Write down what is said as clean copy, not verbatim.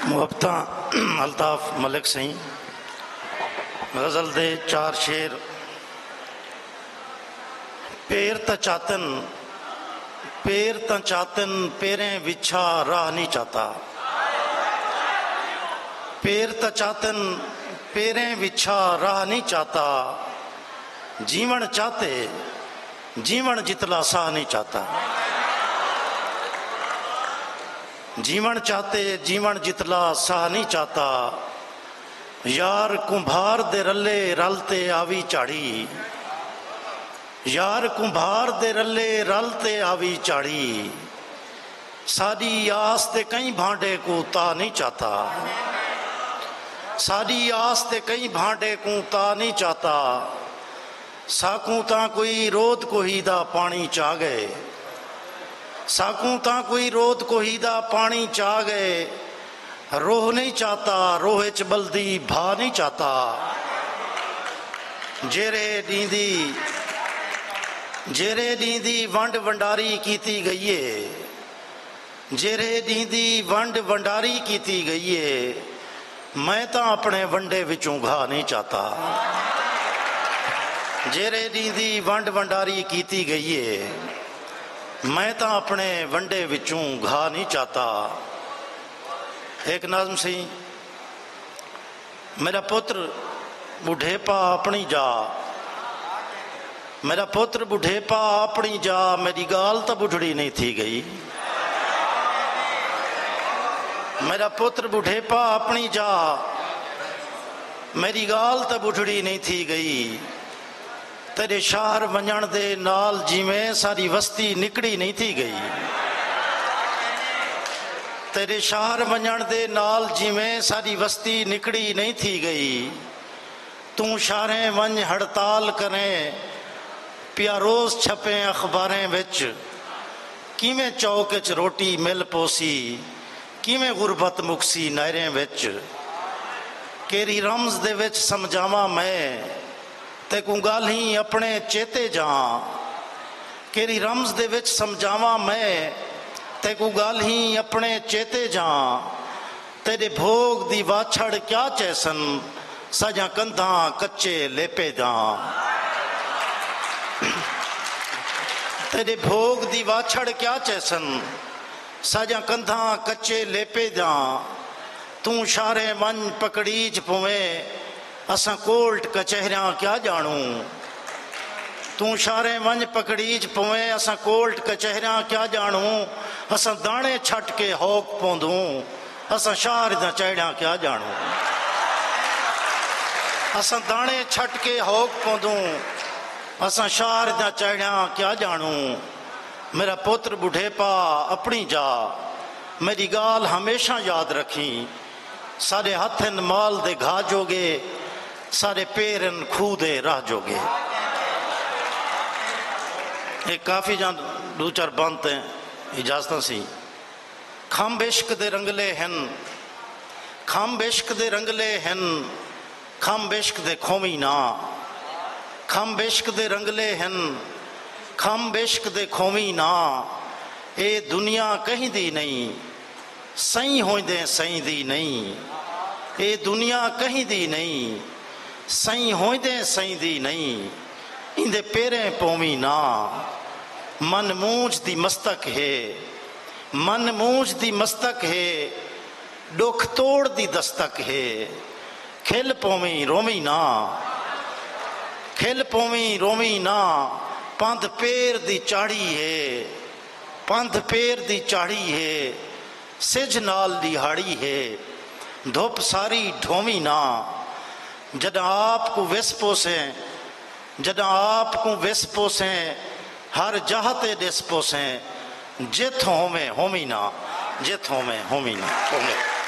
मुहब्बत अल्ताफ मलिक सही गज़ल दे चार शेर। पैर त चातन पैरें विछा राह नहीं चाहता। पैर त चातन पैरें विछा राह नहीं चाहता। जीवन चाहते जीवन जितला साह नहीं चाहता। जीवन चाहते जीवन जितला साह नहीं चाहता। यार कुंभार दे रले रलते आवी चाड़ी। यार कुंभार दे रले रलते आवी चाड़ी। साड़ी आस ते कई भांडे को ता नहीं चाहता। साड़ी आस ते कई भांडे को ता नहीं चाहता। साकू ता कोई रोद कोही दा पानी चा गए। साकू ता कोई रोद कोही दा पानी चा गए। रोह नहीं चाहता रोह च बल्दी भा नहीं चाहता। जेरे दींदी वंड वंडारी कीती गई है। जेरे दींदी वंड वंडारी कीती गई है। मैं तो अपने वंडे विचों घा नहीं चाहता। जेरे दींदी वंड वंडारी कीती गई है। मैं तो अपने वंडे विचों घा नहीं चाहता। एक नाज़म सी। मेरा पुत्र बुढ़ेपा अपनी जा। मेरा पुत्र बुढ़ेपा अपनी जा। मेरी गाल तो बुढ़ड़ी नहीं थी गई। मेरा पुत्र बुढ़ेपा अपनी जा। मेरी गाल तो बुढ़ड़ी नहीं थी गई। तेरे शहर वंजण दे नाल जिवें सारी वस्ती निकड़ी नहीं थी गई। तेरे शहर वंजण दे नाल जिवें सारी वस्ती निकड़ी नहीं थी गई। तू शारें वंज हड़ताल करें पिया रोज़ छपे अखबारें विच। किवें चौक च रोटी मिल पोसी किवें गुरबत मुक्सी नहरें विच। केरी रमज दे विच समझावां मैं ते को गाल्हीं अपने चेते जा। केरी रमज दे विच समझावां मैं ते को गाल्हीं अपने चेते जा। तेरे भोग दी वाछड़ क्या चैसन सजा कंधा कच्चे लेपे जा। तेरे भोग दी वाछड़ क्या चैसन सजा कंधा कच्चे लेपे जा। तू शारे मन पकड़ीज पुवे असा कोर्ट कचहरियां क्या जानू। तू शारे वंज पकड़ीज पुवे असा कोर्ट कचहरियां क्या जानू। असा दाने छट के हौक पौंदू असा शहर दा चढ़िया क्या जानू। असा दाने छट के हौक पौंदू असा शहर दा चढ़िया क्या जानू। मेरा पुत्र बुढ़ेपा अपनी जा। मेरी गाल हमेशा याद रखी। सारे हथन माल दे घा जोगे सारे पैरन खूह दे राह जोगे। एक काफ़ी जान दो चार बंद इजाजत सी। खंब इश्क दे रंगले हन। खंब इश्क दे रंगले हन। खंब इश्क दे खोवी ना। खंब इश्क दे रंगले हन। खंब इश्क दे खोवी ना। ए दुनिया कहीं दी नहीं सही होंदे सही दी नहीं। ए दुनिया कहीं दी नहीं सही होंदे सही दी नहीं। इंदे पैरें पोवी ना। मन मूंझ दी मस्तक है। मन मूंझ दी मस्तक है। दुख तोड़ दी दस्तक है। खिल पोवी रोवी ना। खिल पोवी रोवी ना। पंध पैर दी चाड़ी है। पंध पैर दी चाड़ी है। सिज नाल दिहाड़ी है। धुप सारी ढोवी ना। जद आप को विस पोसे जद आप को विस पोसे हर जाहते दिस पोसे जित होवे होमी ना। जित होवे होमी ना।